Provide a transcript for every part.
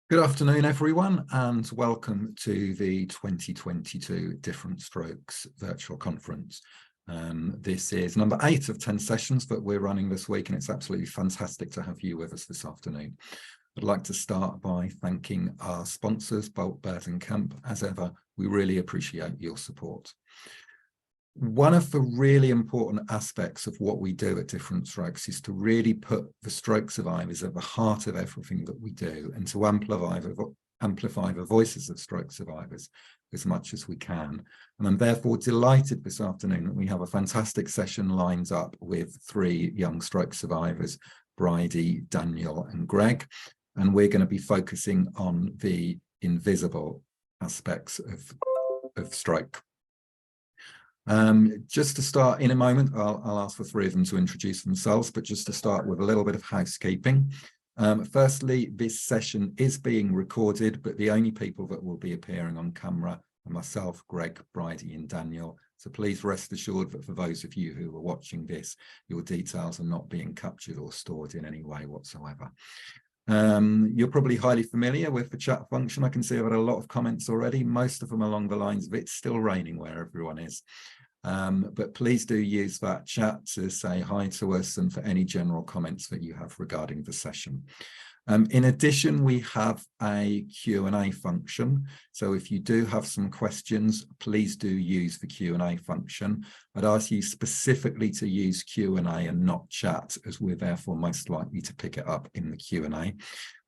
Good afternoon, everyone, and welcome to the 2022 Different Strokes virtual conference. This is number 8 of 10 sessions that we're running this week, and it's absolutely fantastic to have you with us this afternoon. I'd like to start by thanking our sponsors, Bolt, Bird and Camp. As ever, we really appreciate your support. One of the really important aspects of what we do at Different Strokes is to really put the stroke survivors at the heart of everything that we do, and to amplify the voices of stroke survivors as much as we can. And I'm therefore delighted this afternoon that we have a fantastic session lined up with 3 young stroke survivors, Bridie, Daniel and Greg. And we're going to be focusing on the invisible aspects of stroke. Just to start, in a moment, I'll ask the 3 of them to introduce themselves, but just to start with a little bit of housekeeping. Firstly, this session is being recorded, but the only people that will be appearing on camera are myself, Greg, Bridie and Daniel. So please rest assured that for those of you who are watching this, your details are not being captured or stored in any way whatsoever. You're probably highly familiar with the chat function. I can see I've had a lot of comments already, most of them along the lines of it's still raining where everyone is. But please do use that chat to say hi to us and for any general comments that you have regarding the session. In addition, we have a Q&A function. So if you do have some questions, please do use the Q&A function. I'd ask you specifically to use Q&A and not chat, as we're therefore most likely to pick it up in the Q&A.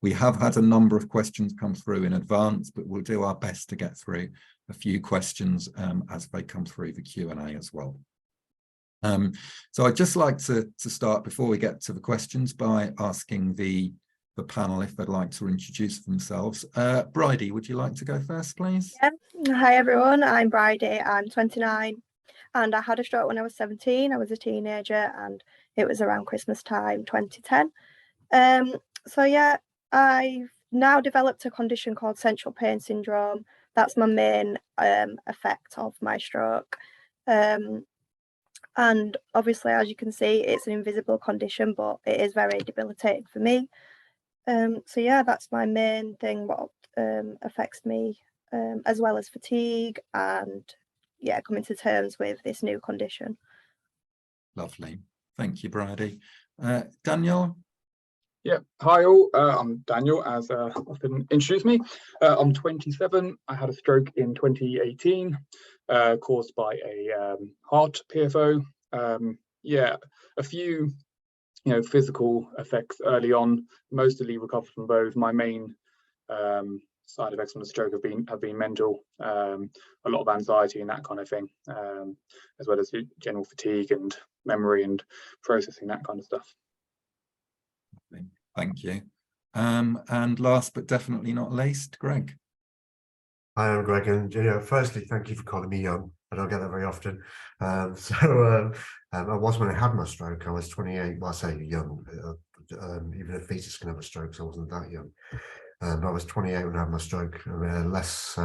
We have had a number of questions come through in advance, but we'll do our best to get through a few questions as they come through the Q&A as well. So I'd just like to start, before we get to the questions, by asking the panel if they'd like to introduce themselves. Bridie, would you like to go first, please? Yeah. Hi everyone, I'm Bridie, I'm 29 and I had a stroke when I was 17. I was a teenager and it was around Christmas time 2010. So yeah, I've now developed a condition called central pain syndrome. That's my main effect of my stroke. And obviously, as you can see, it's an invisible condition, but it is very debilitating for me. So yeah, that's my main thing, what affects me, as well as fatigue and yeah, coming to terms with this new condition. Lovely. Thank you, Bridie. Daniel? Yeah, hi all, I'm Daniel, as often introduced me. I'm 27, I had a stroke in 2018, caused by a heart PFO. Yeah, a few physical effects early on, mostly recovered from those. My main side effects from the stroke have been mental, a lot of anxiety and that kind of thing, as well as general fatigue and memory and processing, that kind of stuff. Thank you. And last but definitely not least, Greg. Hi, I'm Greg, and firstly, thank you for calling me young. I don't get that very often. I was when I had my stroke. I was 28. Well, I say young. Even a fetus can have a stroke, so I wasn't that young. I was 28 when I had my stroke. I'm less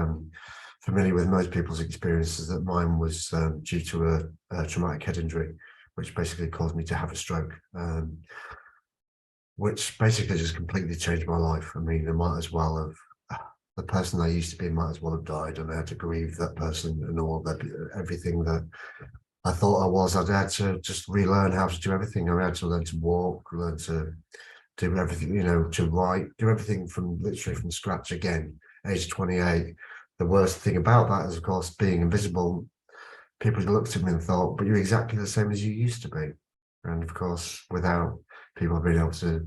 familiar with most people's experiences. That mine was due to a traumatic head injury, which basically caused me to have a stroke. Which basically just completely changed my life. I mean, I might as well have, the person I used to be might as well have died, and I had to grieve that person and all that, everything that I thought I was. I had to just relearn how to do everything. I had to learn to walk, learn to do everything, to write, do everything literally from scratch again, age 28. The worst thing about that is, of course, being invisible. People looked at me and thought, but you're exactly the same as you used to be. And of course, without people being able to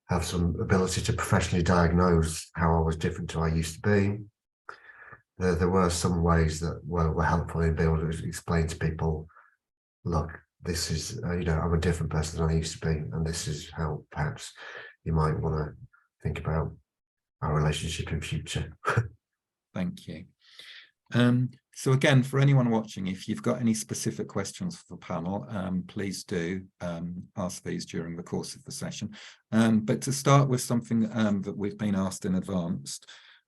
have some ability to professionally diagnose how I was different to how I used to be, there were some ways that were helpful in being able to explain to people, look, this is, I'm a different person than I used to be, and this is how perhaps you might want to think about our relationship in future. Thank you. So again, for anyone watching, if you've got any specific questions for the panel, please do ask these during the course of the session. But to start with something that we've been asked in advance,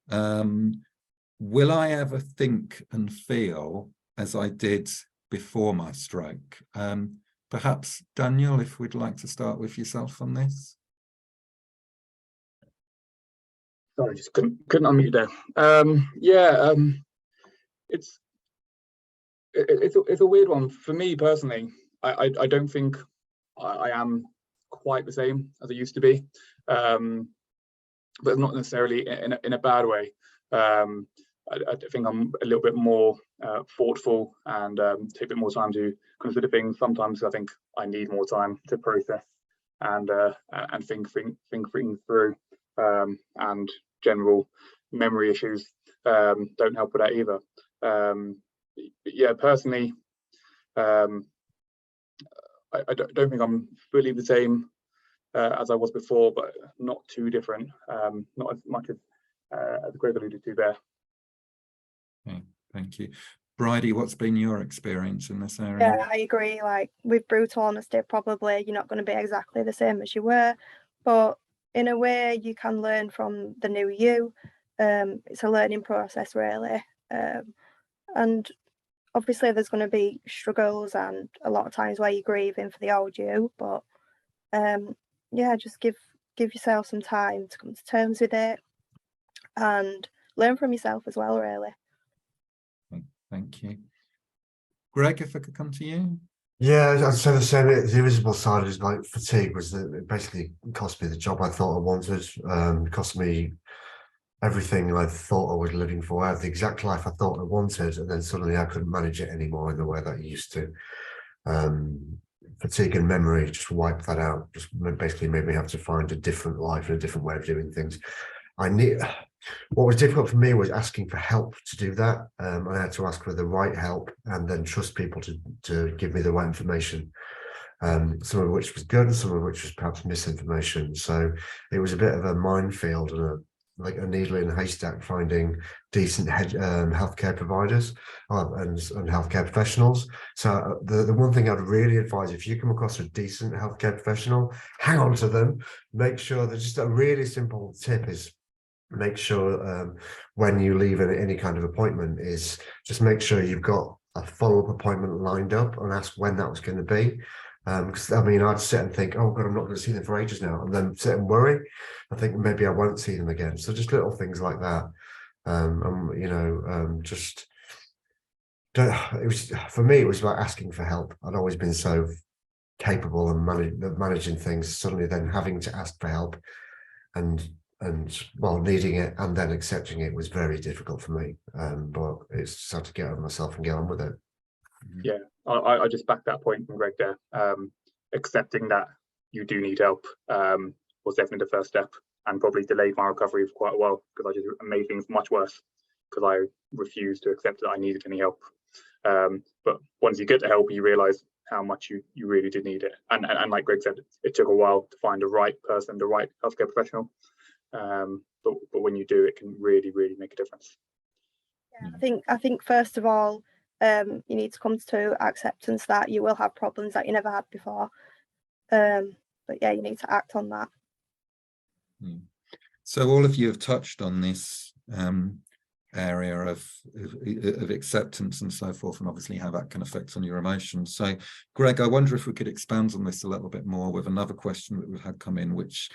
will I ever think and feel as I did before my stroke? Perhaps, Daniel, if we'd like to start with yourself on this. Sorry, just couldn't unmute there. It's a weird one for me personally. I don't think I am quite the same as I used to be, but not necessarily in a bad way. I think I'm a little bit more thoughtful and take a bit more time to consider things. Sometimes I think I need more time to process and think things through. And general memory issues don't help with that either. Yeah, personally, I don't think I'm fully the same as I was before, but not too different. Not as much as Greg alluded to there. Okay, thank you. Bridie, what's been your experience in this area? Yeah, I agree. Like with brutal honesty, probably you're not going to be exactly the same as you were, but in a way you can learn from the new you. It's a learning process really, and obviously there's going to be struggles and a lot of times where you're grieving for the old you, but yeah, just give yourself some time to come to terms with it and learn from yourself as well, really. Thank you. Greg, if I could come to you. Yeah, I'd say the same. The invisible side is like fatigue was that it basically cost me the job I thought I wanted, cost me everything I thought I was living for. I had the exact life I thought I wanted, and then suddenly I couldn't manage it anymore in the way that I used to. Fatigue and memory just wiped that out, just basically made me have to find a different life and a different way of doing things. What was difficult for me was asking for help to do that. I had to ask for the right help and then trust people to give me the right information. Some of which was good and some of which was perhaps misinformation. So it was a bit of a minefield and like a needle in a haystack finding decent healthcare providers and healthcare professionals. So the one thing I'd really advise, if you come across a decent healthcare professional, hang on to them. Make sure that just a really simple tip is make sure when you leave any kind of appointment is just make sure you've got a follow-up appointment lined up and ask when that was going to be. Because I mean, I'd sit and think, oh God, I'm not going to see them for ages now, and then sit and worry. I think maybe I won't see them again. So just little things like that. Just don't. It was for me. It was about asking for help. I'd always been so capable of managing things. Suddenly, then having to ask for help, and well, needing it and then accepting it was very difficult for me. But it's just had to get over myself and get on with it. Yeah, I just back that point from Greg there. Accepting that you do need help was definitely the first step, and probably delayed my recovery for quite a while because I just made things much worse because I refused to accept that I needed any help. But once you get the help, you realize how much you really did need it. And like Greg said, it took a while to find the right person, the right healthcare professional. But when you do, it can really make a difference. Yeah, I think first of all, you need to come to acceptance that you will have problems that you never had before. But yeah, you need to act on that. So all of you have touched on this area of acceptance and so forth, and obviously how that can affect on your emotions. So Greg, I wonder if we could expand on this a little bit more with another question that we've had come in, which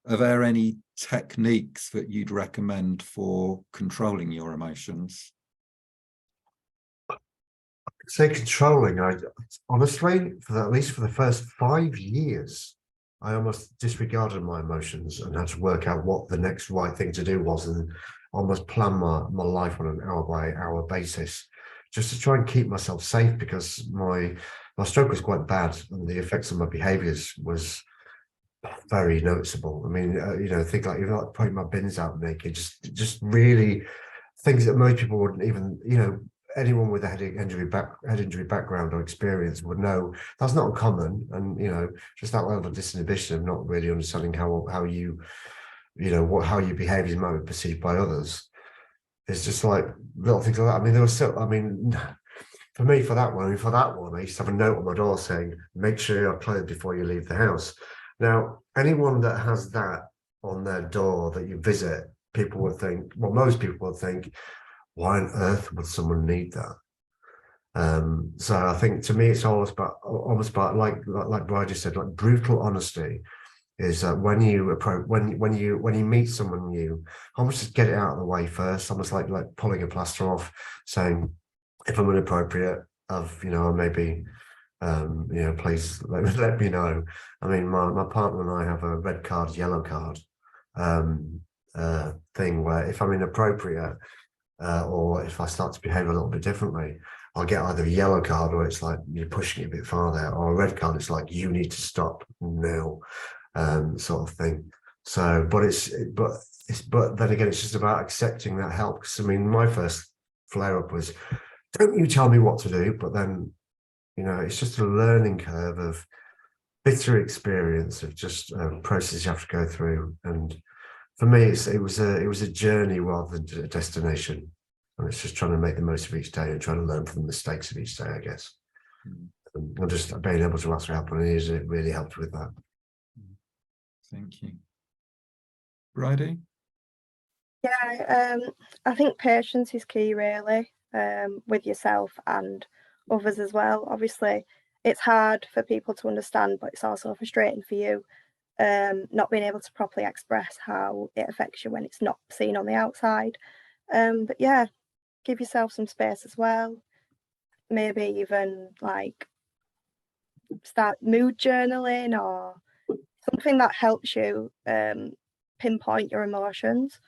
are there any techniques that you'd recommend for controlling your emotions? Say controlling, I honestly, at least for the first 5 years, I almost disregarded my emotions and had to work out what the next right thing to do was and almost plan my life on an hour-by-hour basis just to try and keep myself safe, because my stroke was quite bad and the effects on my behaviours was very noticeable. I mean, think like even like putting my bins out naked, just really things that most people wouldn't even, anyone with a head injury background or experience would know that's not uncommon. And just that level of disinhibition of not really understanding how you behaviors might be perceived by others. It's just like little things like that. I mean, there was for me, for that one, I used to have a note on my door saying, make sure you're clothed before you leave the house. Now, anyone that has that on their door that you visit, people would think, well, most people would think, why on earth would someone need that? So I think to me, it's almost about like Bridie said, like brutal honesty is that when you approach, when you meet someone new, almost just get it out of the way first, almost like pulling a plaster off, saying, if I'm inappropriate, maybe, please let me know. I mean, my partner and I have a red card, yellow card thing where if I'm inappropriate, or if I start to behave a little bit differently, I'll get either a yellow card, or it's like you're pushing it a bit farther, or a red card, it's like you need to stop now, sort of thing. So, but then again, it's just about accepting that help. Because I mean, my first flare up was, don't you tell me what to do, but then, it's just a learning curve of bitter experience of just process you have to go through. And for me, it was a journey rather than a destination. And it's just trying to make the most of each day and trying to learn from the mistakes of each day, I guess. And just being able to ask for help on it really helped with that. Thank you. Bridie? Yeah, I think patience is key, really, with yourself and others as well. Obviously, it's hard for people to understand, but it's also frustrating for you, not being able to properly express how it affects you when it's not seen on the outside. But yeah, give yourself some space as well. Maybe even like start mood journaling or something that helps you pinpoint your emotions.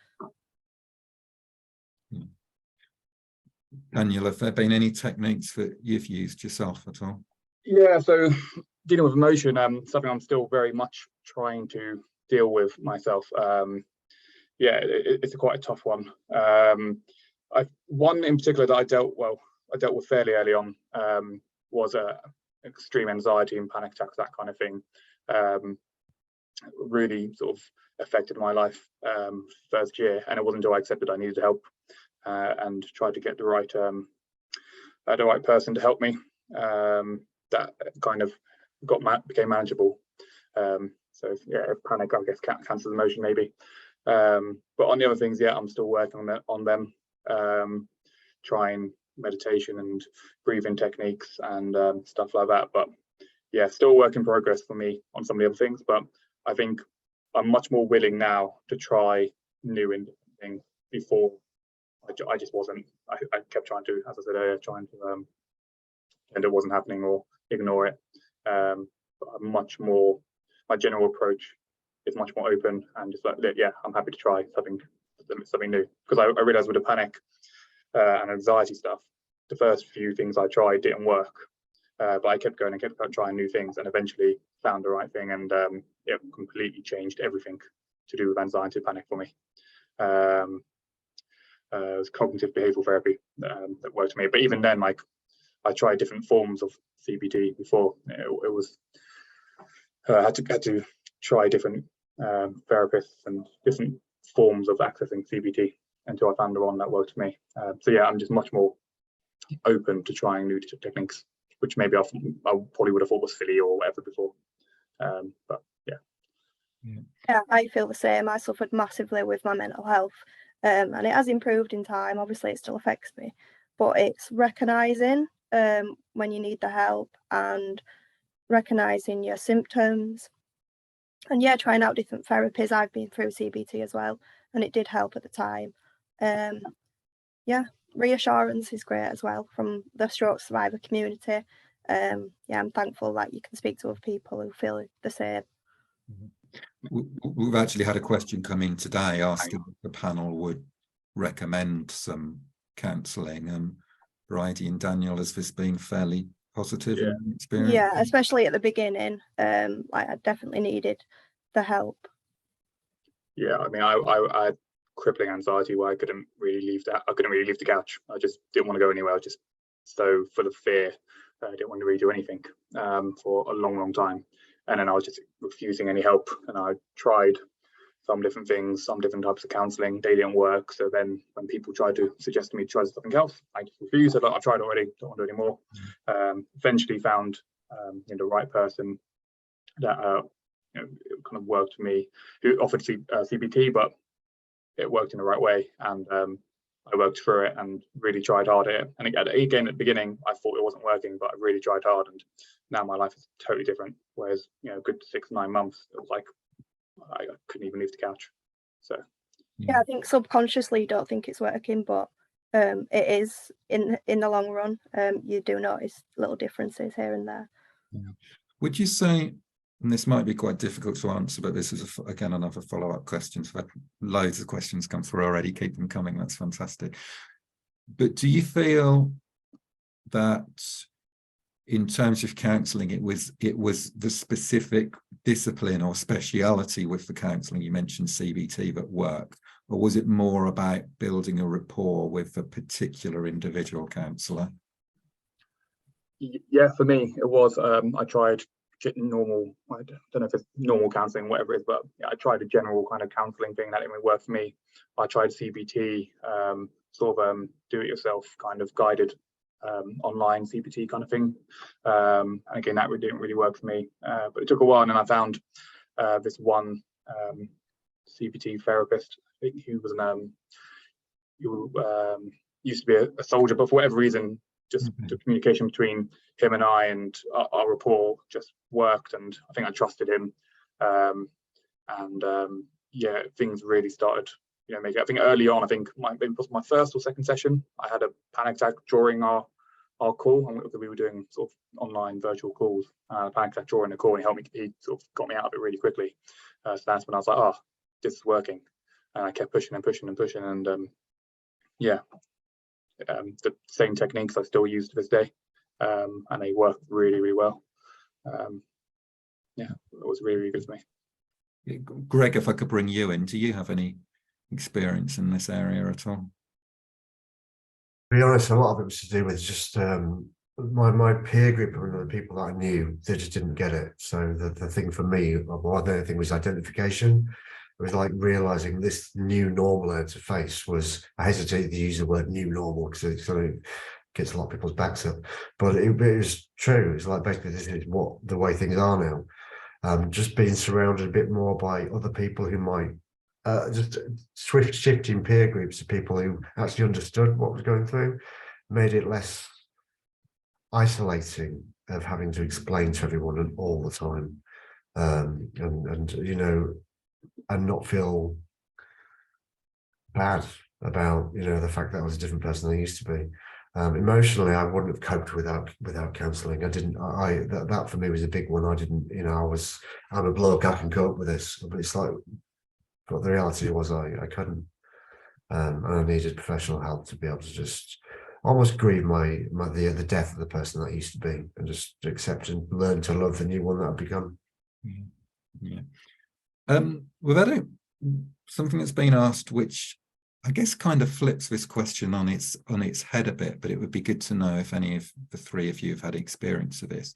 Daniel, have there been any techniques that you've used yourself at all? Yeah, so dealing with emotion, something I'm still very much trying to deal with myself. It's quite a tough one. One in particular that I dealt with fairly early on was extreme anxiety and panic attacks, that kind of thing. Really sort of affected my life first year, and it wasn't until I accepted I needed help and tried to get the right person to help me that kind of became manageable. So yeah, panic, I guess, counts as emotion maybe. But on the other things, yeah, I'm still working on them, trying meditation and breathing techniques and stuff like that. But yeah, still work in progress for me on some of the other things. But I think I'm much more willing now to try new and different things. Before, I just wasn't. I kept trying to, as I said earlier, and it wasn't happening or ignore it. But I'm much more. My general approach is much more open and just like, yeah, I'm happy to try something new. Because I realized with the panic and anxiety stuff, the first few things I tried didn't work, but I kept going and kept trying new things, and eventually found the right thing, and it completely changed everything to do with anxiety and panic for me. It was cognitive behavioral therapy that worked for me. But even then, like, I tried different forms of CBT before. It was I had to try different therapists and different forms of accessing CBT until I found the one that worked for me. So yeah, I'm just much more open to trying new techniques, which maybe I probably would have thought was silly or whatever before. But yeah. Yeah, I feel the same. I suffered massively with my mental health, and it has improved in time. Obviously, it still affects me, but it's recognising when you need the help and recognising your symptoms. And yeah, trying out different therapies. I've been through CBT as well, and it did help at the time. Yeah, reassurance is great as well from the stroke survivor community. Yeah, I'm thankful that you can speak to other people who feel the same. We've actually had a question come in today asking if the panel would recommend some counselling. Bridie and Daniel, has this been fairly positive experience? Yeah, especially at the beginning. I definitely needed the help. Yeah, I mean, I had crippling anxiety where I couldn't really leave the couch. I just didn't want to go anywhere. I was just so full of fear. I didn't want to really do anything for a long time. And then I was just refusing any help. And I tried some different things, some different types of counselling. They didn't work. So then when people tried to suggest to me to try something else, I just refused. I said, I've tried already, don't want to do any more. Eventually found the right person that kind of worked for me, who offered CBT, but it worked in the right way. And I worked through it and really tried hard at it. And again, at the beginning, I thought it wasn't working, but I really tried hard. And now my life is totally different. Whereas, a good 6 to 9 months, it was like couldn't even leave the couch. So yeah, I think subconsciously you don't think it's working, but it is in the long run. You do notice little differences here and there. Yeah. Would you say, and this might be quite difficult to answer, but this is again another follow-up question. So I've had loads of questions come through already. Keep them coming. That's fantastic. But do you feel that in terms of counselling, it was the specific discipline or speciality with the counselling? You mentioned CBT that worked, or was it more about building a rapport with a particular individual counsellor? Yeah, for me it was. I tried normal, I don't know if it's normal counselling, whatever it is, but yeah, I tried a general kind of counselling thing that didn't really work for me. I tried CBT, sort of do it yourself kind of guided online CBT kind of thing, and again that didn't really work for me, but it took a while, and then I found this one CBT therapist who was used to be a soldier, but for whatever reason just the communication between him and I and our rapport just worked, and I think I trusted him, yeah, things really started, you know, making. I think early on, I think it was my first or second session, I had a panic attack during our call, and we were doing sort of online virtual calls. Panic attack during the call, and he sort of got me out of it really quickly. So that's when I was like, oh, this is working, and I kept pushing and pushing and pushing, and yeah. The same techniques I still use to this day, and they work really, really well. Yeah, it was really, really good for me. Greg, if I could bring you in, do you have any experience in this area at all? To be honest, a lot of it was to do with just my peer group and the people that I knew, they just didn't get it. So the thing for me, well, the thing was identification. It was like realizing this new normal I had to face was, I hesitate to use the word new normal because it sort of gets a lot of people's backs up, but it was true. It's like basically this is what the way things are now. Just being surrounded a bit more by other people who might just swift shifting peer groups of people who actually understood what was going through, made it less isolating of having to explain to everyone all the time, and you know, and not feel bad about, you know, the fact that I was a different person than I used to be. Emotionally, I wouldn't have coped without counselling. That for me was a big one. I didn't, you know, I'm a bloke, I can cope with this, but it's like, but the reality was I couldn't, and I needed professional help to be able to just almost grieve the death of the person that I used to be, and just accept and learn to love the new one that I've become. Yeah. We've had something that's been asked, which I guess kind of flips this question on its head a bit, but it would be good to know if any of the three of you have had experience of this.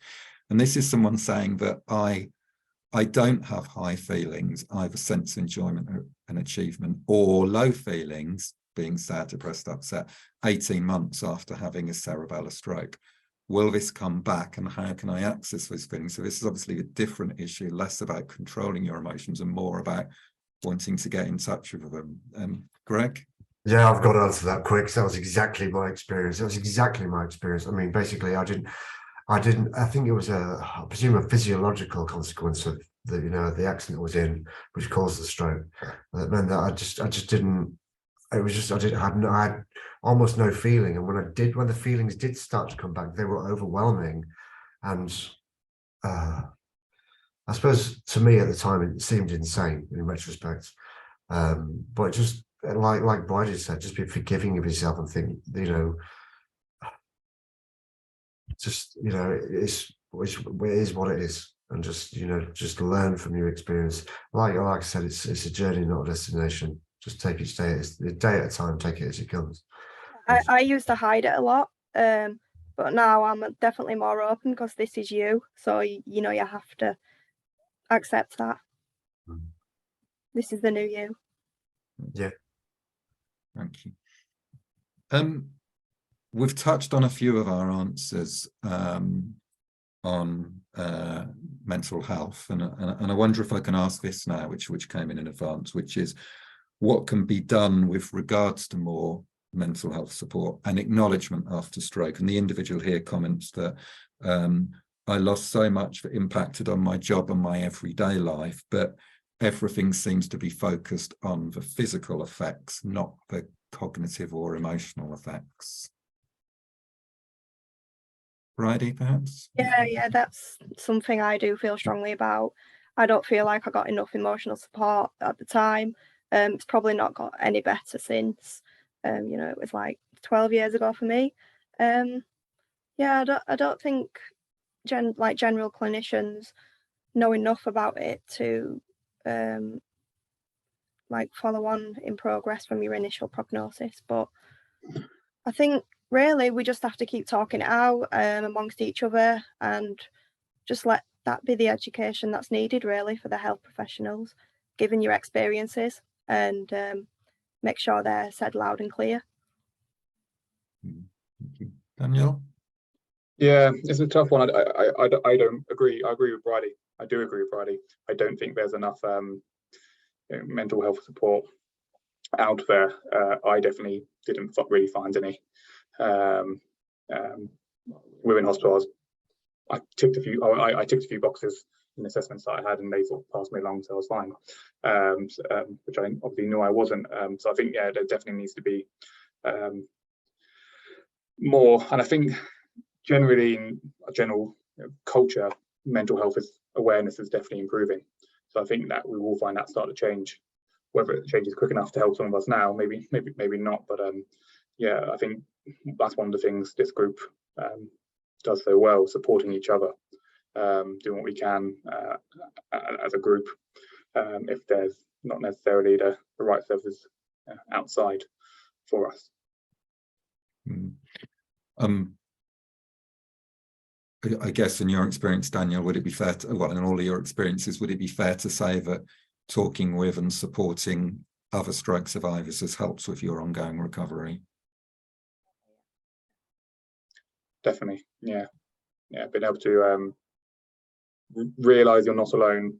And this is someone saying that I don't have high feelings, either sense of enjoyment and achievement, or low feelings, being sad, depressed, upset, 18 months after having a cerebellar stroke. Will this come back, and how can I access those feelings? So this is obviously a different issue, less about controlling your emotions and more about wanting to get in touch with them. Greg? Yeah, I've got to answer that quick. So that was exactly my experience. I mean, basically, I think it was I presume a physiological consequence of the, you know, the accident I was in, which caused the stroke. That meant that I just didn't, it was just, I had almost no feeling. And when the feelings did start to come back, they were overwhelming. And I suppose to me at the time, it seemed insane in retrospect. But just like Bridie said, just be forgiving of yourself and think, you know, just, you know, it is what it is. And just, you know, just learn from your experience. Like I said, it's a journey, not a destination. Just take each day, a day at a time, take it as it comes. I used to hide it a lot, but now I'm definitely more open because this is you. So, you know, you have to accept that. This is the new you. Yeah. Thank you. We've touched on a few of our answers on mental health, and I wonder if I can ask this now, which came in advance, which is what can be done with regards to more mental health support and acknowledgement after stroke. And the individual here comments that I lost so much that impacted on my job and my everyday life, but everything seems to be focused on the physical effects, not the cognitive or emotional effects. Bridie, perhaps? Yeah, that's something I do feel strongly about. I don't feel like I got enough emotional support at the time. It's probably not got any better since. You know, it was like 12 years ago for me. Yeah, I don't think general clinicians know enough about it to like follow on in progress from your initial prognosis. But I think really we just have to keep talking it out amongst each other and just let that be the education that's needed really for the health professionals, given your experiences, and make sure they're said loud and clear. Thank you. Daniel? Yeah, it's a tough one. I don't agree. I agree with Bridie. I do agree with Bridie. I don't think there's enough mental health support out there. I definitely didn't really find any. Within hospitals, I ticked a few boxes in assessments that I had, and they sort of passed me along, so I was fine. Which I obviously knew I wasn't. So I think there definitely needs to be more. And I think generally in a general culture, mental health awareness is definitely improving. So I think that we will find that start to change. Whether it changes quick enough to help some of us now, maybe not. But yeah, I think that's one of the things this group does so well, supporting each other, doing what we can as a group. If there's not necessarily the right services outside for us. I guess in your experience, Daniel, would it be fair to, well, in all of your experiences, would it be fair to say that talking with and supporting other stroke survivors has helped with your ongoing recovery? Definitely, yeah. Being able to realise you're not alone,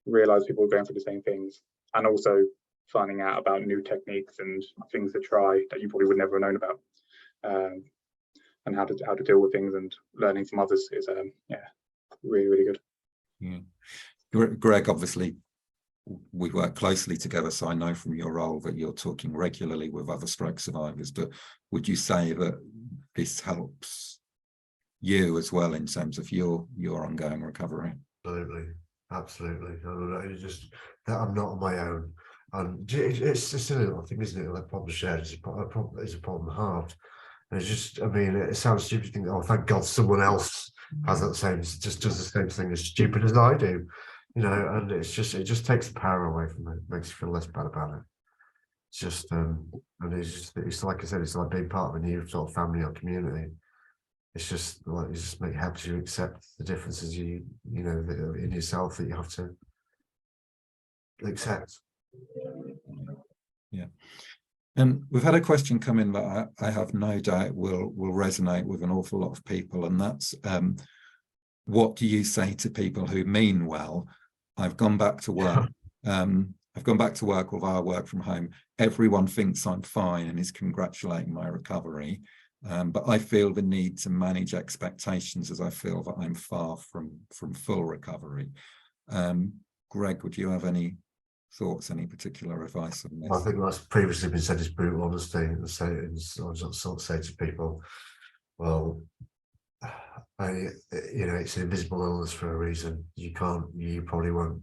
realise people are going through the same things, and also finding out about new techniques and things to try that you probably would never have known about, and how to deal with things, and learning from others is yeah, really good. Yeah. Greg, obviously we work closely together, so I know from your role that you're talking regularly with other stroke survivors, but would you say that this helps you as well in terms of your ongoing recovery? Absolutely. It's just that I'm not on my own, and it's just a little thing, isn't it? Like problem shared is a problem halved. And it's just, I mean, it sounds stupid to think, oh, thank God someone else has that same, just does the same thing as stupid as I do, you know. And it just takes the power away from it, makes you feel less bad about it. It's just and it's like I said, it's like being part of a new sort of family or community. It's just like it helps you accept the differences you know in yourself that you have to accept. Yeah. And we've had a question come in that I have no doubt will resonate with an awful lot of people, and that's what do you say to people who mean well? I've gone back to work. I've gone back to work with our work from home. Everyone thinks I'm fine and is congratulating my recovery. But I feel the need to manage expectations as I feel that I'm far from full recovery. Greg, would you have any thoughts, any particular advice on this? I think that's previously been said is brutal honesty. And sort of say to people, well, you know, it's an invisible illness for a reason. You probably won't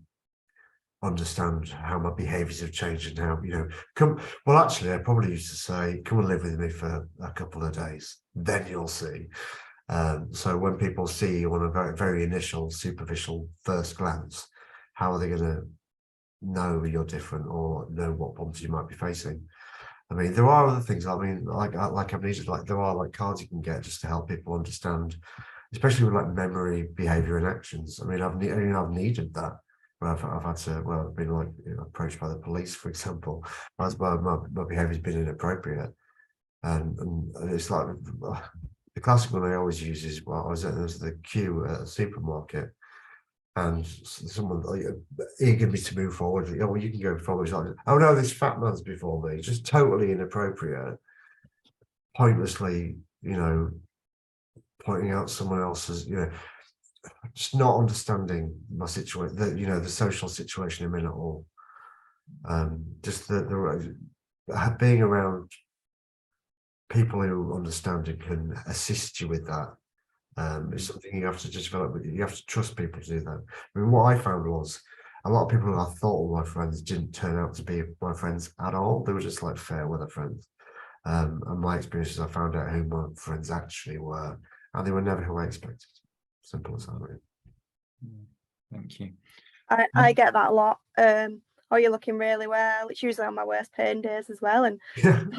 understand how my behaviours have changed and how, you know, well, actually, I probably used to say, come and live with me for a couple of days, then you'll see. So when people see you on a very, very initial, superficial first glance, how are they going to know you're different or know what problems you might be facing? I mean, there are other things. I mean, like amnesia, like there are like cards you can get just to help people understand, especially with like memory, behavior, and actions. I mean, I've needed that. I've had to, well, I've been like, you know, approached by the police, for example, as well. My behaviour's been inappropriate, and it's like the classic one I always use is, well, I was at the queue at a supermarket, and someone eager me to move forward. Oh, well, you can go forward. Like, oh no, this fat man's before me. Just totally inappropriate, pointlessly, you know, pointing out someone else's, you know, just not understanding my situation, the social situation I'm in at all. Just the being around people who understand and can assist you with that. It's something you have to just develop. You have to trust people to do that. I mean, what I found was a lot of people who I thought were my friends didn't turn out to be my friends at all. They were just like fair weather friends. And my experiences, I found out who my friends actually were, and they were never who I expected. Simple as that. Really. Thank you. I get that a lot. Oh, you're looking really well. It's usually on my worst pain days as well. And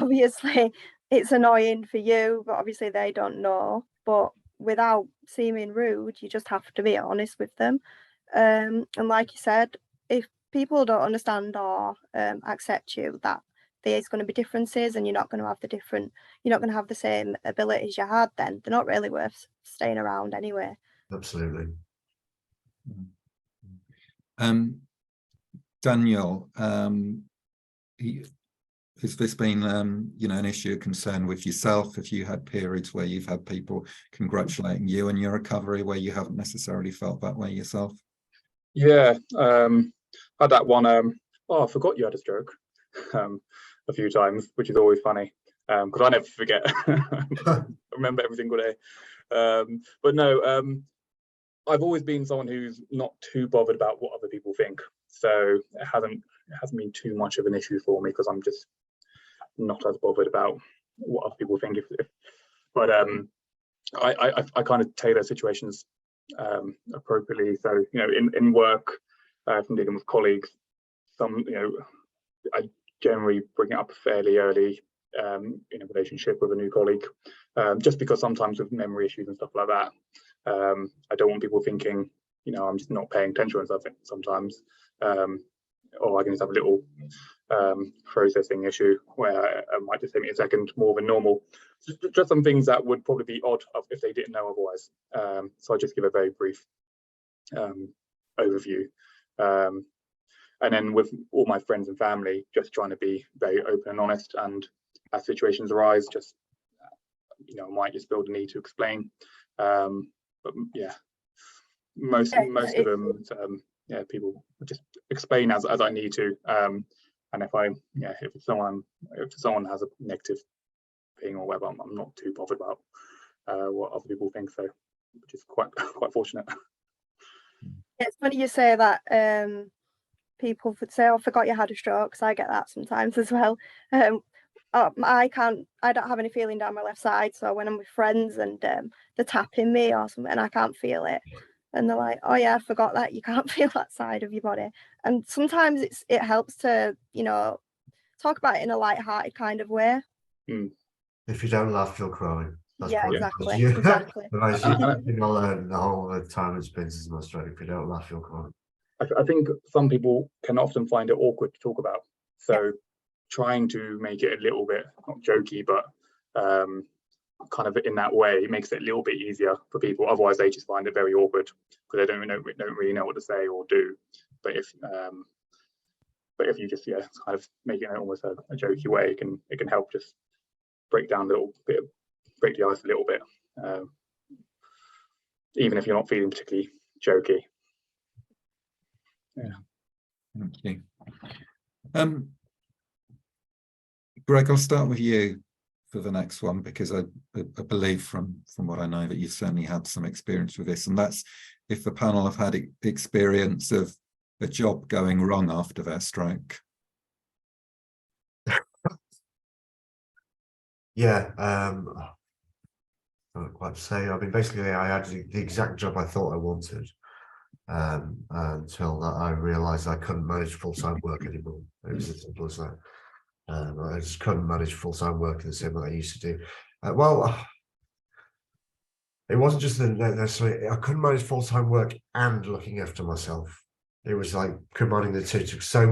obviously it's annoying for you, but obviously they don't know. But without seeming rude, you just have to be honest with them. And like you said, if people don't understand or accept you, that there's going to be differences and you're not going to have the same abilities you had, then they're not really worth staying around anyway. Absolutely. Daniel, has this been an issue of concern with yourself? If you had periods where you've had people congratulating you on your recovery where you haven't necessarily felt that way yourself? Yeah, had that one. I forgot you had a stroke a few times, which is always funny because I never forget. I remember every single day. But no, I've always been someone who's not too bothered about what other people think, so it hasn't been too much of an issue for me because I'm just not as bothered about what other people think. But I kind of tailor situations appropriately. So in work, from dealing with colleagues, I generally bring it up fairly early in a relationship with a new colleague, just because sometimes with memory issues and stuff like that, I don't want people thinking I'm just not paying attention or something sometimes, or I can just have a little processing issue where it might just take me a second more than normal. Just some things that would probably be odd if they didn't know otherwise. So I just give a very brief overview. And then with all my friends and family, just trying to be very open and honest, and as situations arise, just I might just feel the need to explain. But yeah, most of them, people just explain as I need to. And if someone has a negative thing or whatever, I'm not too bothered about what other people think. So, which is quite fortunate. It's funny you say that. People would say, "Oh, I forgot you had a stroke," because I get that sometimes as well. I don't have any feeling down my left side, so when I'm with friends and they're tapping me or something and I can't feel it, and they're like, "Oh yeah, I forgot that you can't feel that side of your body." And sometimes it helps to talk about it in a light-hearted kind of way. If you don't laugh, you'll cry. That's exactly. You know, learn the whole time it's been since my stroke. If you don't laugh, you'll cry. I think some people can often find it awkward to talk about. So trying to make it a little bit, not jokey, but kind of in that way, it makes it a little bit easier for people. Otherwise, they just find it very awkward because they don't really know what to say or do. But if you just kind of make it almost a jokey way, it can help just break the ice a little bit, even if you're not feeling particularly jokey. Yeah. Thank you. Greg, I'll start with you for the next one, because I believe from what I know that you've certainly had some experience with this, and that's if the panel have had experience of a job going wrong after their stroke. Yeah, I don't quite say. I mean, basically, I had the exact job I thought I wanted until I realised I couldn't manage full-time work anymore. It was as simple as that. I just couldn't manage full-time work in the same way I used to do. It wasn't just necessarily I couldn't manage full-time work and looking after myself. It was like combining the two took too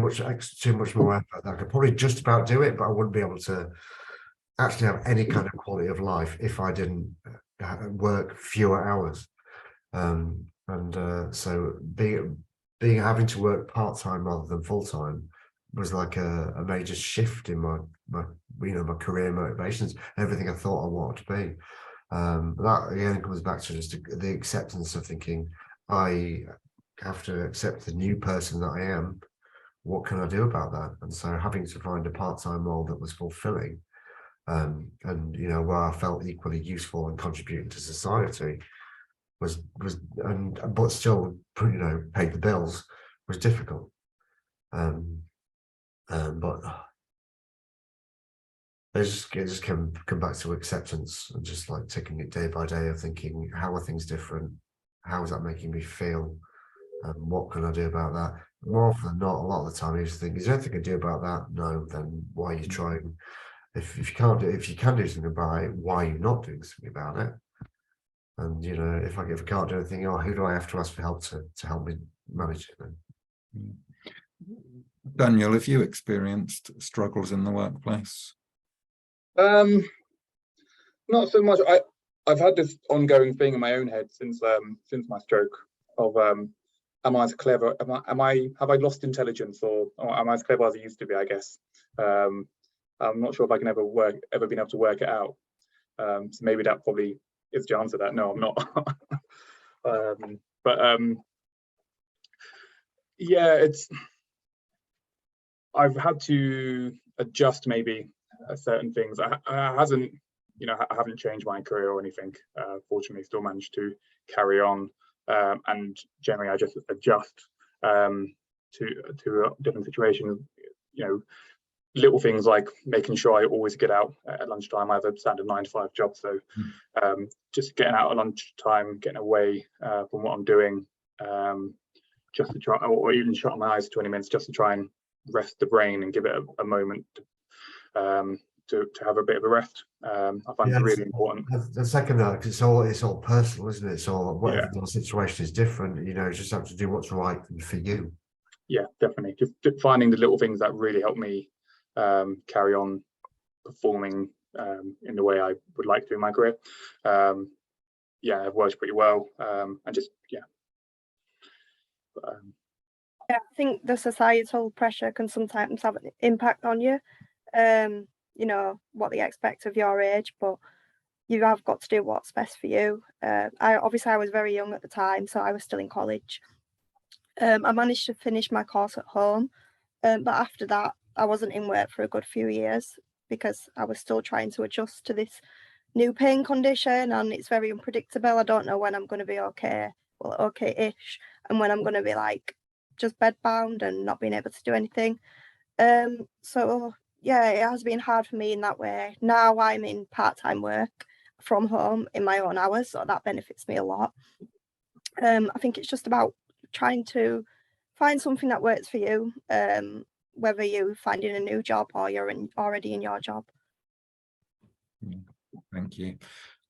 much more effort. I could probably just about do it, but I wouldn't be able to actually have any kind of quality of life if I didn't work fewer hours. So having to work part-time rather than full-time was like a major shift in my my career motivations, everything I thought I wanted to be. That again comes back to just the acceptance of thinking I have to accept the new person that I am. What can I do about that? And so having to find a part-time role that was fulfilling, and you know, where I felt equally useful and contributing to society but still, you know, paid the bills, was difficult. But it just come back to acceptance and just like taking it day by day of thinking, how are things different? How is that making me feel? What can I do about that? More often than not, a lot of the time, you just think, is there anything I can do about that? No, then why are you trying? If you can do something about it, why are you not doing something about it? And you know, if I can't do anything, oh, who do I have to ask for help to help me manage it then? Daniel, have you experienced struggles in the workplace? Not so much. I've had this ongoing thing in my own head since my stroke of am I as clever? Have I lost intelligence, or am I as clever as I used to be? I guess. I'm not sure if I can ever been able to work it out. So maybe that probably is the answer to that. No, I'm not. Yeah, I've had to adjust maybe certain things. I haven't changed my career or anything. Fortunately, still managed to carry on, and generally I just adjust to a different situation. You know, little things like making sure I always get out at lunchtime. I have a standard 9-to-5 job, so just getting out at lunchtime, getting away from what I'm doing, just to try, or even shut my eyes for 20 minutes, just to try and rest the brain and give it a moment to have a bit of a rest. I find it's really important. The second that, it's all personal, isn't it? So whatever your situation is different, you know, you just have to do what's right for you. Yeah, definitely. Just finding the little things that really help me carry on performing in the way I would like to in my career. Yeah, it works pretty well. And just yeah, I think the societal pressure can sometimes have an impact on you. You know, what they expect of your age, but you have got to do what's best for you. I was very young at the time, so I was still in college. I managed to finish my course at home, but after that I wasn't in work for a good few years because I was still trying to adjust to this new pain condition, and it's very unpredictable. I don't know when I'm going to be okay-ish, and when I'm going to be like just bedbound and not being able to do anything. So yeah, it has been hard for me in that way. Now I'm in part-time work from home in my own hours, so that benefits me a lot. I think it's just about trying to find something that works for you, whether you're finding a new job or you're already in your job. Thank you.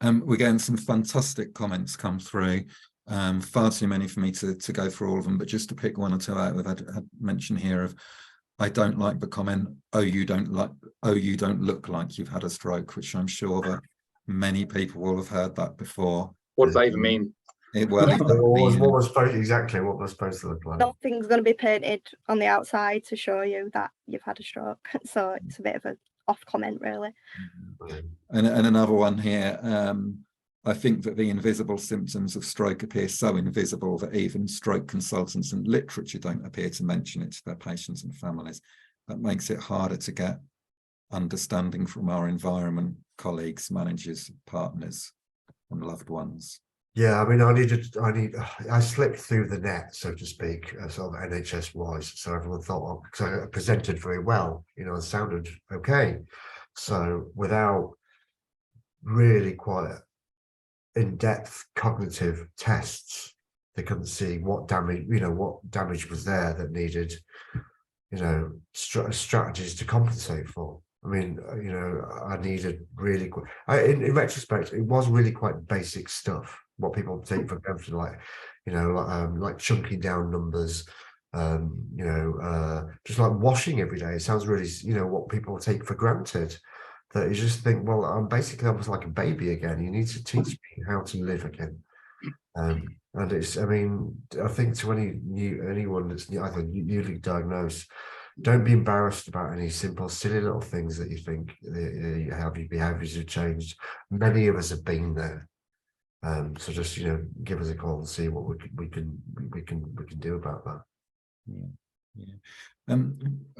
We're getting some fantastic comments come through. Far too many for me to go through all of them, but just to pick one or two out, we've had mention here of, I don't like the comment, oh, you don't look like you've had a stroke, which I'm sure that many people will have heard that before. What does that even mean? What was supposed to look like? Nothing's going to be painted on the outside to show you that you've had a stroke. So it's a bit of an off comment, really. And another one here. I think that the invisible symptoms of stroke appear so invisible that even stroke consultants and literature don't appear to mention it to their patients and families. That makes it harder to get understanding from our environment, colleagues, managers, partners, and loved ones. Yeah, I mean, I slipped through the net, so to speak, sort of NHS wise. So everyone thought, because I presented very well, you know, it sounded okay. So without really quite in-depth cognitive tests, they couldn't see what damage was there that needed, you know, strategies to compensate for. I mean, you know, I needed really in retrospect, it was really quite basic stuff, what people take for granted, like, you know, like chunking down numbers, you know, just like washing every day. It sounds really, you know, what people take for granted, that you just think, well, I'm basically almost like a baby again. You need to teach me how to live again. And it's, I mean, I think to anyone that's either newly diagnosed, don't be embarrassed about any simple, silly little things that you think how your behaviours have changed. Many of us have been there. So just, you know, give us a call and see what we can do about that. A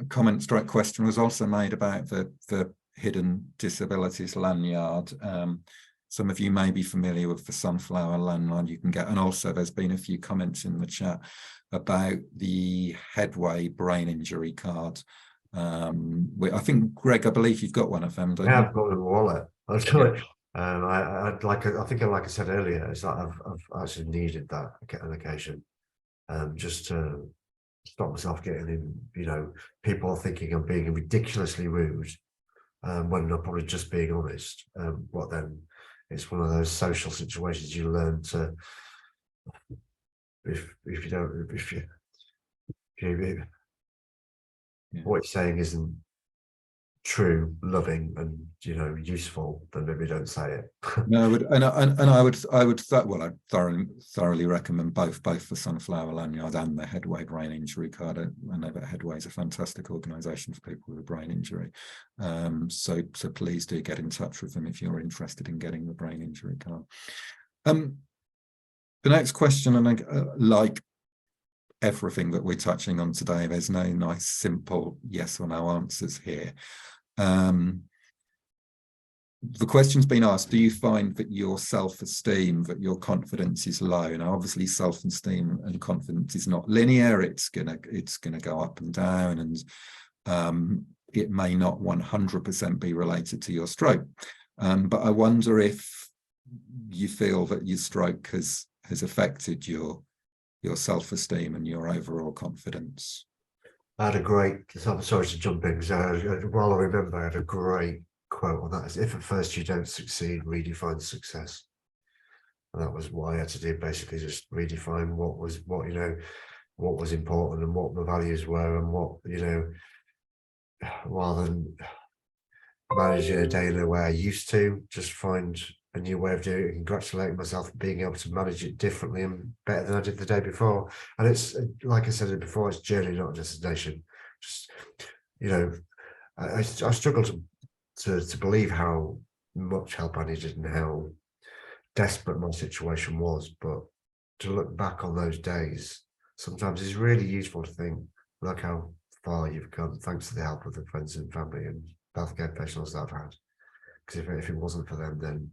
comment strike question was also made about the hidden disabilities lanyard. Some of you may be familiar with the sunflower lanyard you can get, and also there's been a few comments in the chat about the Headway brain injury card. I think, Greg, I believe you've got one of them, don't you? I've got a wallet. I think, like I said earlier, it's like I've actually needed that on occasion, just to stop myself getting in, you know, people thinking I'm being ridiculously rude, when I'm probably just being honest. But then it's one of those social situations you learn to, if what you're saying isn't true, loving, and, you know, useful, then maybe don't say it. No, I would thoroughly recommend both the sunflower lanyard and the Headway brain injury card. I know that Headway is a fantastic organisation for people with a brain injury, so please do get in touch with them if you're interested in getting the brain injury card. The next question, and like everything that we're touching on today, there's no nice simple yes or no answers here. The question's been asked, do you find that your self-esteem, that your confidence is low? Now, obviously self-esteem and confidence is not linear. It's gonna go up and down, and it may not 100% be related to your stroke. But I wonder if you feel that your stroke has affected your self-esteem and your overall confidence. I had a great, I'm sorry to jump in, because while I remember, I had a great quote on that. If at first you don't succeed, redefine success. And that was what I had to do, basically just redefine what was important and what my values were, and what, you know, rather than managing a day in the way I used to, just find a new way of doing it, congratulating myself for being able to manage it differently and better than I did the day before. And it's, like I said before, it's a journey, not a destination. Just, you know, I struggle to believe how much help I needed and how desperate my situation was. But to look back on those days, sometimes it's really useful to think, look how far you've come, thanks to the help of the friends and family and healthcare professionals that I've had. Because if it wasn't for them, then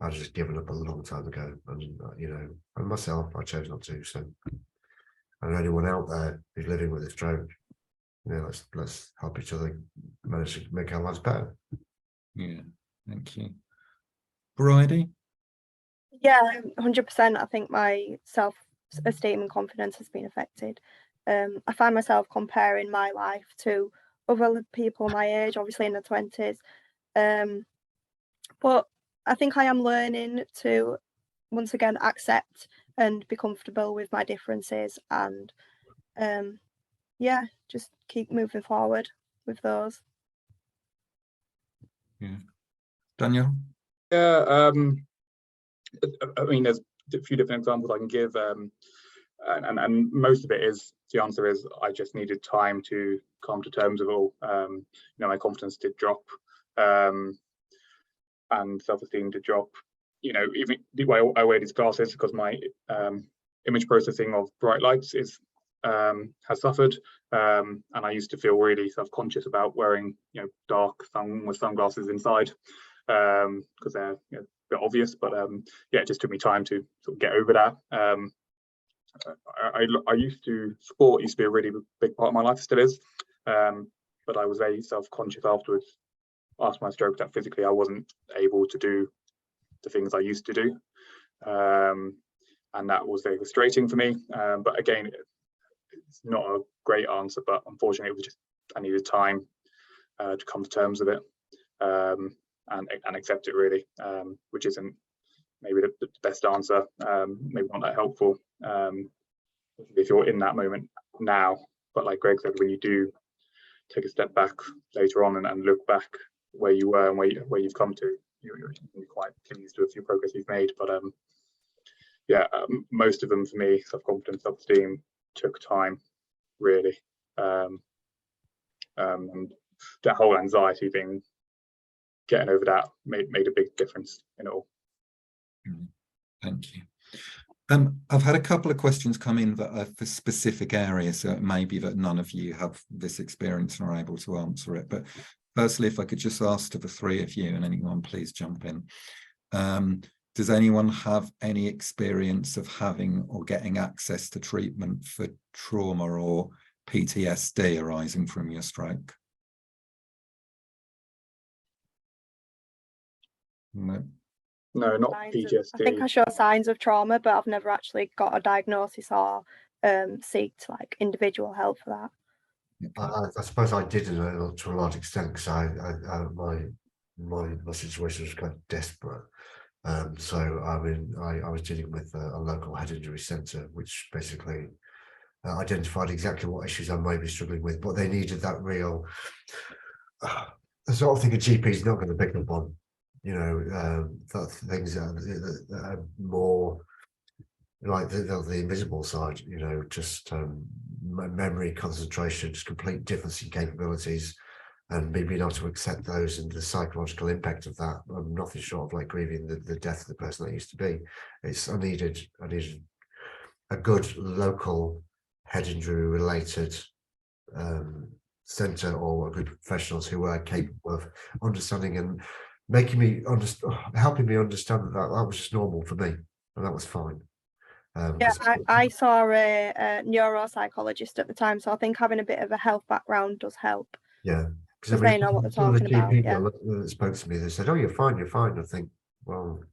I'd just given up a long time ago. And, you know, and myself, I chose not to. So, and anyone out there who's living with a stroke, you know, let's help each other manage to make our lives better. Yeah, thank you. Bridie? Yeah, 100%. I think my self-esteem and confidence has been affected. I find myself comparing my life to other people my age, obviously in their 20s. But I think I am learning to, once again, accept and be comfortable with my differences, and yeah, just keep moving forward with those. Yeah. Daniel? Yeah, I mean, there's a few different examples I can give, and most of it is, the answer is, I just needed time to come to terms with all. You know, my confidence did drop, and self-esteem did drop. You know, even I wear these glasses because my image processing of bright lights has suffered, and I used to feel really self-conscious about wearing, you know, dark sunglasses inside, because they're, you know, a bit obvious. But yeah, it just took me time to sort of get over that. I used to, sport used to be a really big part of my life, still is, but I was very self-conscious afterwards, after my stroke, that physically I wasn't able to do the things I used to do, and that was very frustrating for me. But again, it's not a great answer, but unfortunately it was just, I needed time to come to terms with it, and accept it, really, which isn't maybe the best answer, maybe not that helpful if you're in that moment now. But like Greg said, when you do take a step back later on and look back where you were and where you've come to, you're quite pleased with your progress you've made. But yeah, most of them for me, self-confidence, self-esteem, took time, really, and that whole anxiety thing, getting over that made a big difference in it all. Thank you. I've had a couple of questions come in that are for specific areas, so it may be that none of you have this experience and are able to answer it. But firstly, if I could just ask to the three of you, and anyone please jump in. Does anyone have any experience of having or getting access to treatment for trauma or PTSD arising from your stroke? No. No, not I PTSD. think I show signs of trauma, but I've never actually got a diagnosis or seeked like individual help for that. I suppose I did to a large extent, because my situation was kind of desperate. So I mean, I was dealing with a local head injury centre, which basically identified exactly what issues I may be struggling with, but they needed that real the sort of thing a GP is not going to pick up on, you know, things that are more like the invisible side, you know, just memory, concentration, just complete difference in capabilities, and me being able to accept those and the psychological impact of that. I'm nothing short of like grieving the death of the person I used to be. I needed a good local head injury related centre, or good professionals who were capable of understanding and making me helping me understand that that was just normal for me, and that was fine. Yeah, I saw a neuropsychologist at the time, so I think having a bit of a health background does help. Yeah, because they know what they're talking about. Yeah. That spoke to me, they said, "Oh, you're fine, you're fine." I think, well,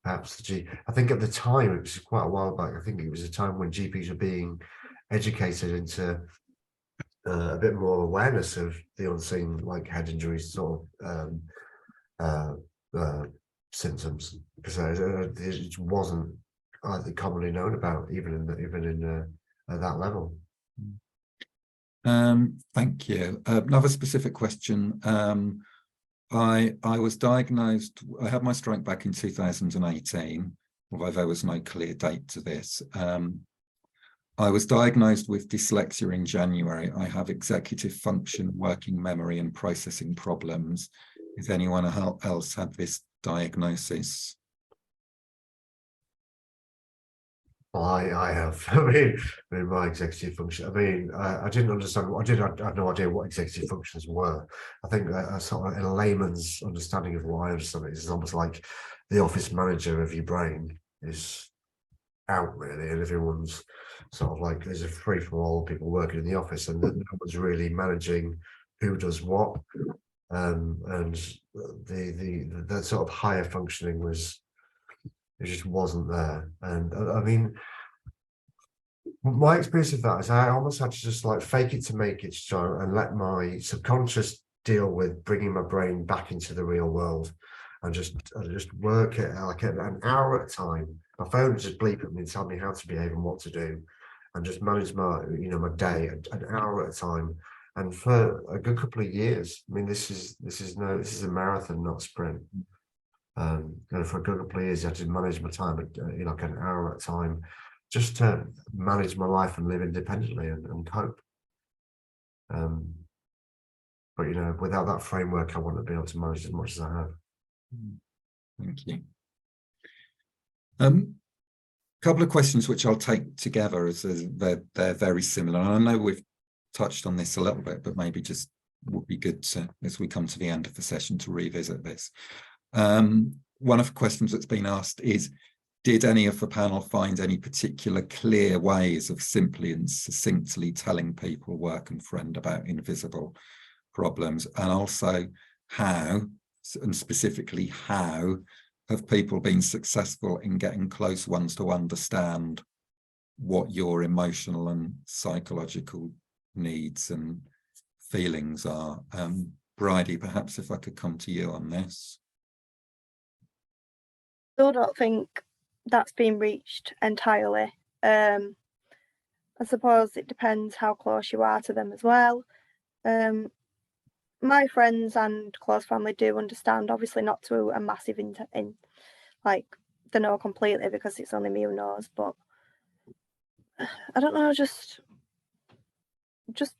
perhaps I think at the time, it was quite a while back, I think it was a time when GPs were being educated into a bit more awareness of the unseen, like head injuries sort of symptoms, because it wasn't commonly known about, even in at that level. Thank you. Another specific question. I was diagnosed, I had my stroke back in 2018, although there was no clear date to this. I was diagnosed with dyslexia in January. I have executive function, working memory and processing problems. Has anyone else had this diagnosis? I have. I mean, my executive function. I mean, I didn't understand. I had no idea what executive functions were. I think sort of in a layman's understanding of what I understand, it is almost like the office manager of your brain is out, really, and everyone's sort of like, there's a free for all, people working in the office, and no one's really managing who does what. And the sort of higher functioning was, it just wasn't there. And I mean, my experience of that is I almost had to just like fake it to make it, so, and let my subconscious deal with bringing my brain back into the real world, and just work it like an hour at a time. My phone would just bleep at me and tell me how to behave and what to do, and just manage my, you know, my day an hour at a time. And for a good couple of years, I mean, this is a marathon, not a sprint. And for a good couple of years, I had to manage my time at like an hour at a time, just to manage my life and live independently and cope. But you know, without that framework, I wouldn't be able to manage as much as I have. Thank you. Couple of questions which I'll take together, as they're very similar. And I know we've touched on this a little bit, but maybe just would be good to, as we come to the end of the session, to revisit this. One of the questions that's been asked is, did any of the panel find any particular clear ways of simply and succinctly telling people, work and friend, about invisible problems? And also how, and specifically how, have people been successful in getting close ones to understand what your emotional and psychological needs and feelings are? Bridie, perhaps if I could come to you on this. I don't think that's been reached entirely. I suppose it depends how close you are to them as well. My friends and close family do understand, obviously not to a massive in like they know completely, because it's only me who knows, but I don't know, just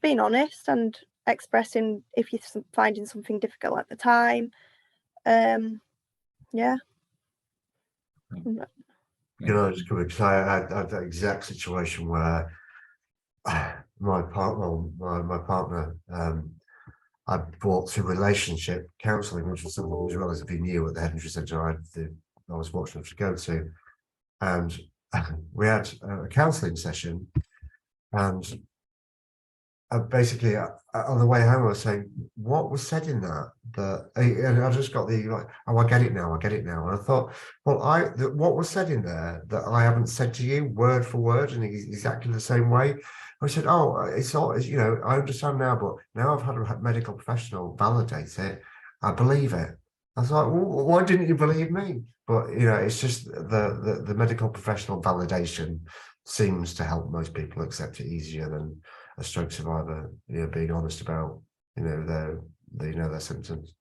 being honest and expressing if you're finding something difficult at the time. Yeah. You know, just because I had that exact situation where my partner, I brought to relationship counselling, which was something that was relatively new at the Head Centre I was watching to go to, and we had a counselling session, and basically on the way home I was saying, what was said in that, and I just got the like, oh, I get it now, and I thought, well, what was said in there that I haven't said to you word for word in exactly the same way. I said, oh, it's all, you know, I understand now, but now I've had a medical professional validate it, I believe it. I was like, well, why didn't you believe me? But you know, it's just the medical professional validation seems to help most people accept it easier than a stroke survivor, you know, being honest about, you know, their symptoms.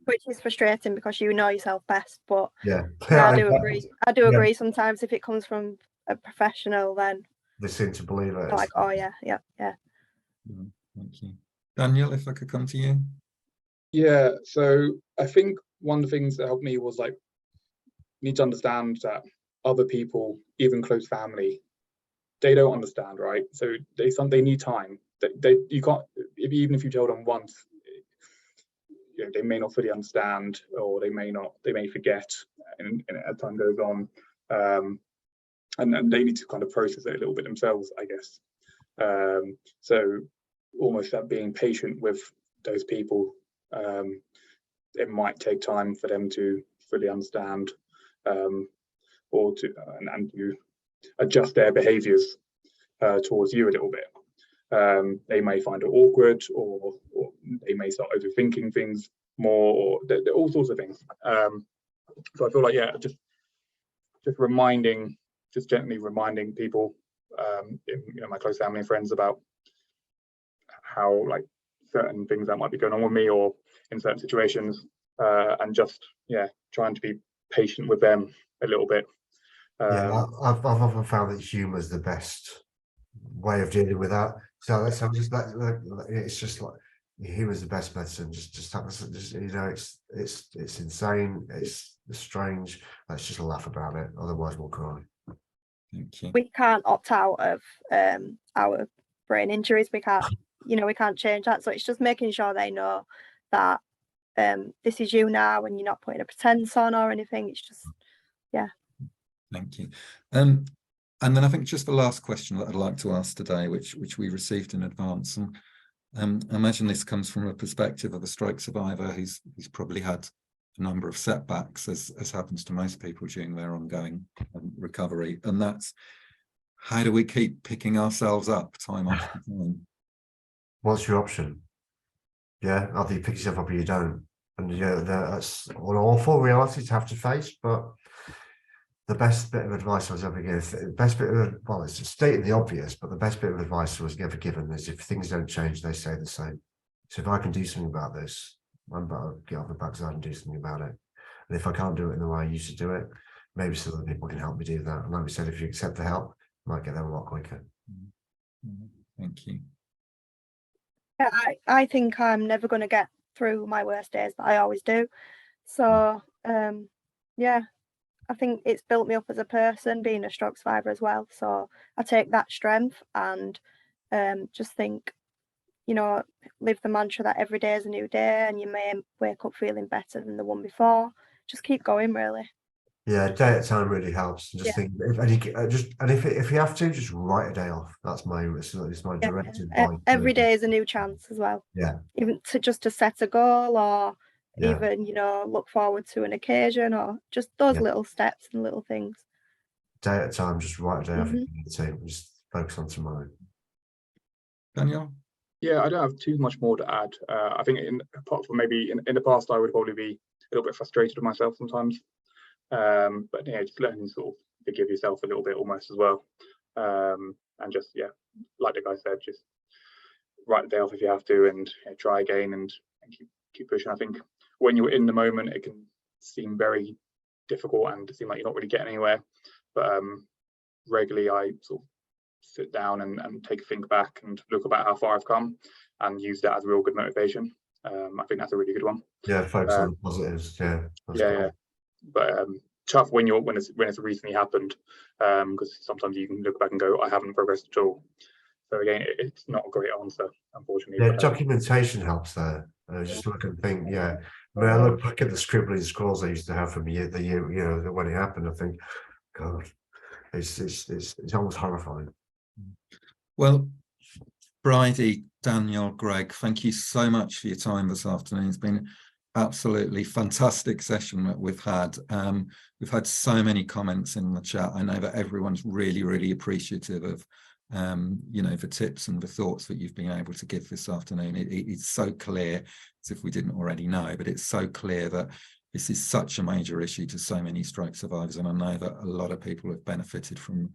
Which is frustrating because you know yourself best, but Yeah, I do agree. I do yeah. agree. Sometimes if it comes from a professional, then They seem to believe it. they're like, oh yeah. Thank you. Daniel, if I could come to you. Yeah, so I think one of the things that helped me was like, need to understand that other people, even close family, they don't understand, right? So they need time. You can't, even if you tell them once, you know, they may not fully understand, or they may forget, and as time goes on, and they need to kind of process it a little bit themselves, I guess. So almost that being patient with those people, it might take time for them to fully understand, or to to adjust their behaviors towards you a little bit. They may find it awkward, or they may start overthinking things more, or all sorts of things. So I feel like, yeah, just gently reminding people, you know, my close family and friends, about how like certain things that might be going on with me or in certain situations, and just, yeah, trying to be patient with them a little bit. Yeah, I've often found that humour is the best way of dealing with that. So just like it's just like humour is the best medicine. Just you know, it's insane, it's strange. Let's just laugh about it. Otherwise, we'll cry. Thank you. We can't opt out of our brain injuries. We can't, you know, we can't change that. So it's just making sure they know that this is you now, and you're not putting a pretense on or anything. It's just, yeah. Thank you. And then I think just the last question that I'd like to ask today, which we received in advance, and I imagine this comes from a perspective of a stroke survivor who's probably had a number of setbacks, as happens to most people during their ongoing recovery, and that's, how do we keep picking ourselves up time after time? What's your option? Yeah, either you pick yourself up or you don't, and yeah, that's an awful reality to have to face. But the best bit of advice I was ever given, the best bit of, well, it's stating the obvious, but the best bit of advice I was ever given is, if things don't change, they stay the same. So if I can do something about this, I'm about to get off the backside and do something about it. And if I can't do it in the way I used to do it, maybe some other people can help me do that. And like we said, if you accept the help, you might get there a lot quicker. Thank you. Yeah, I think I'm never going to get through my worst days, but I always do. So yeah, I think it's built me up as a person, being a stroke survivor as well. So I take that strength and just think, you know, live the mantra that every day is a new day, and you may wake up feeling better than the one before. Just keep going, really. Yeah, a day at a time really helps. Just think, if you have to, just write a day off. That's my direct advice. Every day is a new chance as well. Yeah. Even to set a goal, or Yeah. even, you know, look forward to an occasion, or just those little steps and little things. Day at a time, just write a day off at the team. Just focus on tomorrow. Daniel? Yeah, I don't have too much more to add. I think apart from maybe in the past, I would probably be a little bit frustrated with myself sometimes. But yeah, just learning to sort of forgive yourself a little bit almost as well. And just, yeah, like the guy said, just write the day off if you have to, and try again, and keep pushing. I think when you're in the moment, it can seem very difficult and seem like you're not really getting anywhere. But regularly, I sort of sit down and take a think back and look about how far I've come, and use that as a real good motivation. I think that's a really good one. Yeah, focus on the positives. Yeah. Yeah. But tough when it's recently happened, because sometimes you can look back and go, I haven't progressed at all. So again, it's not a great answer, unfortunately. Yeah, documentation helps there. Just look and think, yeah. I mean, I look back at the scribbling scrolls I used to have from the year, you know, when it happened. I think, God, it's almost horrifying. Well, Bridie, Daniel, Greg, thank you so much for your time this afternoon. It's been absolutely fantastic session that we've had. We've had so many comments in the chat. I know that everyone's really, really appreciative of you know, the tips and the thoughts that you've been able to give this afternoon. It's so clear, as if we didn't already know, but it's so clear that this is such a major issue to so many stroke survivors, and I know that a lot of people have benefited from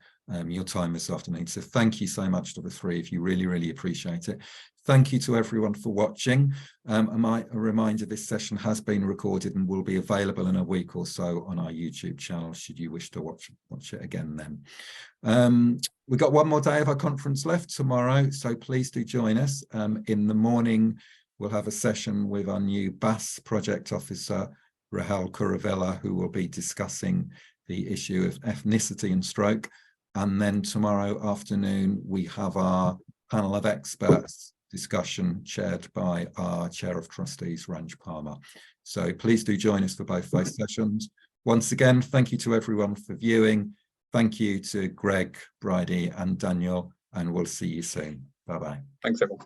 your time this afternoon. So thank you so much to the three of you. Really, really appreciate it. Thank you to everyone for watching. A reminder, this session has been recorded and will be available in a week or so on our YouTube channel, should you wish to watch it again then. We've got one more day of our conference left tomorrow, so please do join us. In the morning, we'll have a session with our new BAS project officer, Rahel Kuravella, who will be discussing the issue of ethnicity and stroke. And then tomorrow afternoon, we have our panel of experts discussion chaired by our Chair of Trustees, Ranj Palmer. So please do join us for both those sessions. Once again, thank you to everyone for viewing. Thank you to Greg, Bridie and Daniel, and we'll see you soon. Bye-bye. Thanks, everyone.